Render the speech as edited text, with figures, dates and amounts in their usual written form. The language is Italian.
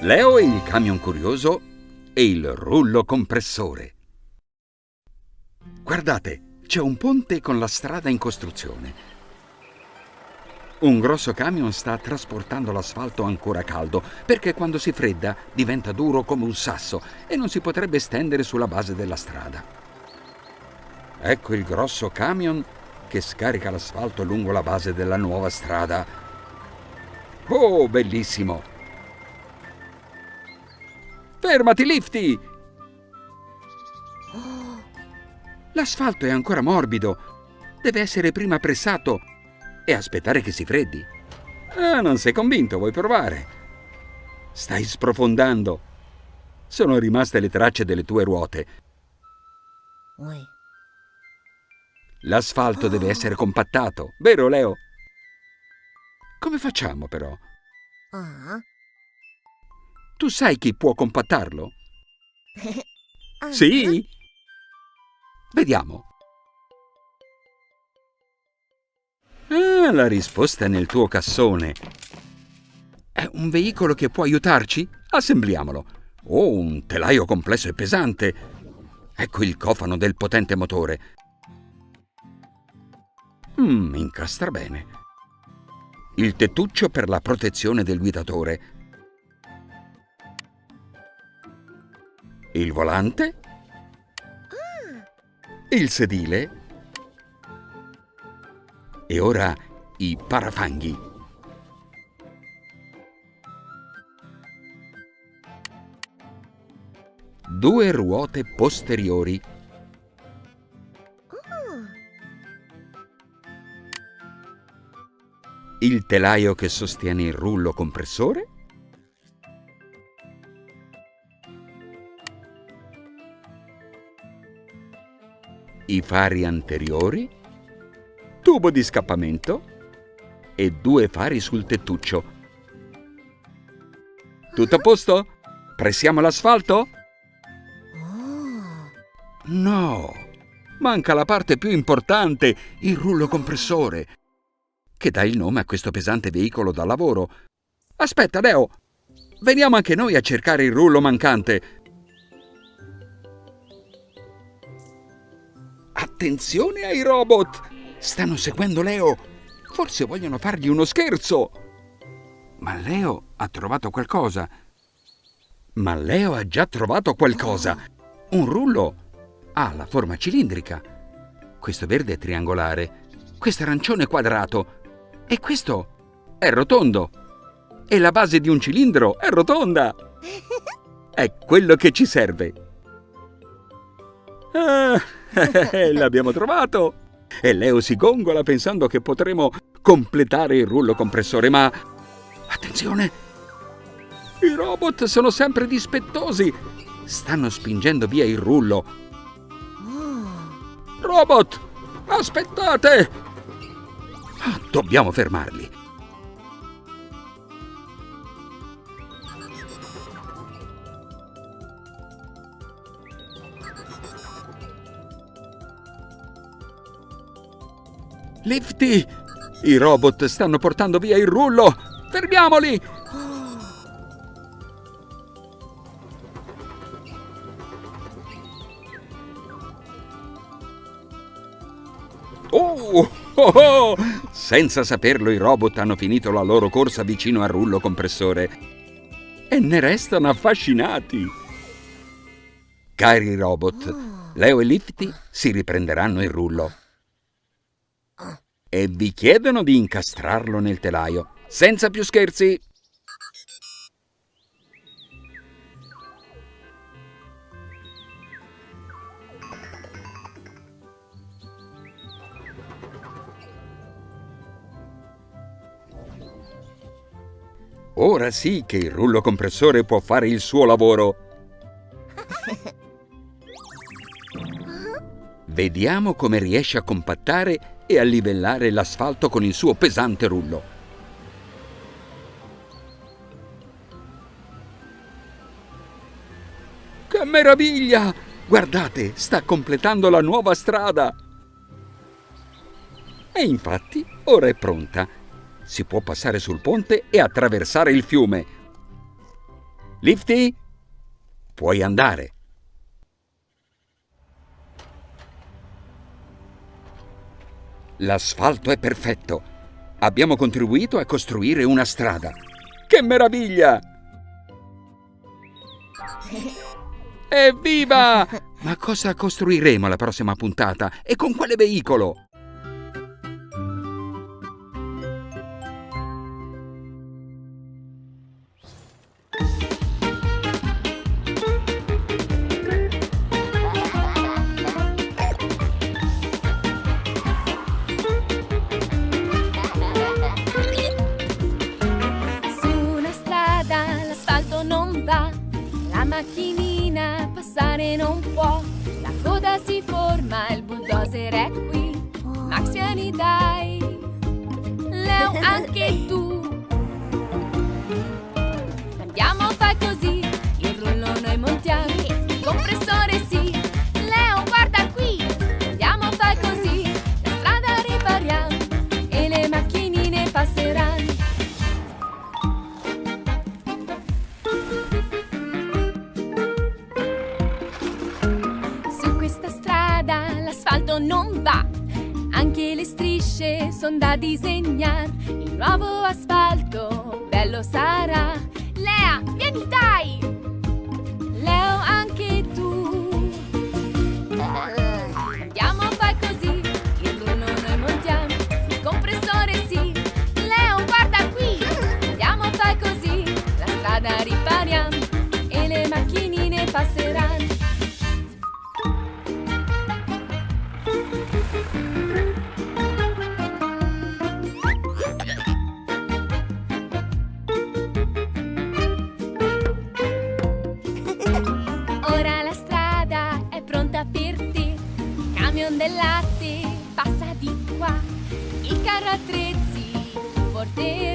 Leo e il camion curioso e il rullo compressore. Guardate, c'è un ponte con la strada in costruzione. Un grosso camion sta trasportando l'asfalto ancora caldo, perché quando si fredda diventa duro come un sasso e non si potrebbe stendere sulla base della strada. Ecco il grosso camion che scarica l'asfalto lungo la base della nuova strada. Oh, bellissimo! Fermati, Lifty! L'asfalto è ancora morbido. Deve essere prima pressato e aspettare che si freddi. Non sei convinto, vuoi provare? Stai sprofondando. Sono rimaste le tracce delle tue ruote. L'asfalto deve essere compattato, vero Leo? Come facciamo però? Tu sai chi può compattarlo? Sì? Vediamo. La risposta è nel tuo cassone. È un veicolo che può aiutarci? Assembliamolo. Oh, un telaio complesso e pesante. Ecco il cofano del potente motore. Incastra bene. Il tettuccio per la protezione del guidatore. Il volante. Il sedile. E ora i parafanghi. Due ruote posteriori. Il telaio che sostiene il rullo compressore. I fari anteriori, tubo di scappamento e due fari sul tettuccio. Tutto a posto? Pressiamo l'asfalto? No, manca la parte più importante, il rullo compressore, che dà il nome a questo pesante veicolo da lavoro. Aspetta, Leo, veniamo anche noi a cercare il rullo mancante. Attenzione ai robot! Stanno seguendo Leo! Forse vogliono fargli uno scherzo! Ma Leo ha trovato qualcosa. Un rullo ha la forma cilindrica. Questo verde è triangolare. Questo arancione è quadrato. E questo è rotondo. E la base di un cilindro è rotonda. È quello che ci serve. L'abbiamo trovato! E Leo si gongola pensando che potremo completare il rullo compressore, ma attenzione! I robot sono sempre dispettosi! Stanno spingendo via il rullo. Robot! Aspettate! Dobbiamo fermarli. Lifty! I robot stanno portando via il rullo! Fermiamoli! Oh! Senza saperlo, i robot hanno finito la loro corsa vicino al rullo compressore e ne restano affascinati. Cari robot, Leo e Lifty si riprenderanno il rullo e vi chiedono di incastrarlo nel telaio. Senza più scherzi! Ora sì che il rullo compressore può fare il suo lavoro. Vediamo come riesce a compattare e a livellare l'asfalto con il suo pesante rullo. Che meraviglia! Guardate, sta completando la nuova strada! E infatti ora è pronta. Si può passare sul ponte e attraversare il fiume. Lifty, puoi andare. L'asfalto è perfetto. Abbiamo contribuito a costruire una strada. Che meraviglia! Evviva! Ma cosa costruiremo la prossima puntata? E con quale veicolo? Su una strada l'asfalto non va, la macchinina passare non può, la coda si forma, il bulldozer è qui. Max, vieni dai, Leo anche tu. Andiamo, fai così, il rullo noi montiamo, il compressore sì. Leo, guarda qui, andiamo, fai così, la strada ripariamo e le macchinine passeranno. Su questa strada l'asfalto non va, anche le strisce son da disegnare. Il nuovo asfalto bello sarà. Lea, vieni dai! Leo, anche tu. Andiamo, fai così, il rullo noi montiamo, il compressore sì. Leo, guarda qui, andiamo, fai così, la strada ripariamo e le macchinine passeranno. Ora la strada è pronta per te, camion del latte passa di qua, il carro attrezzi porterà.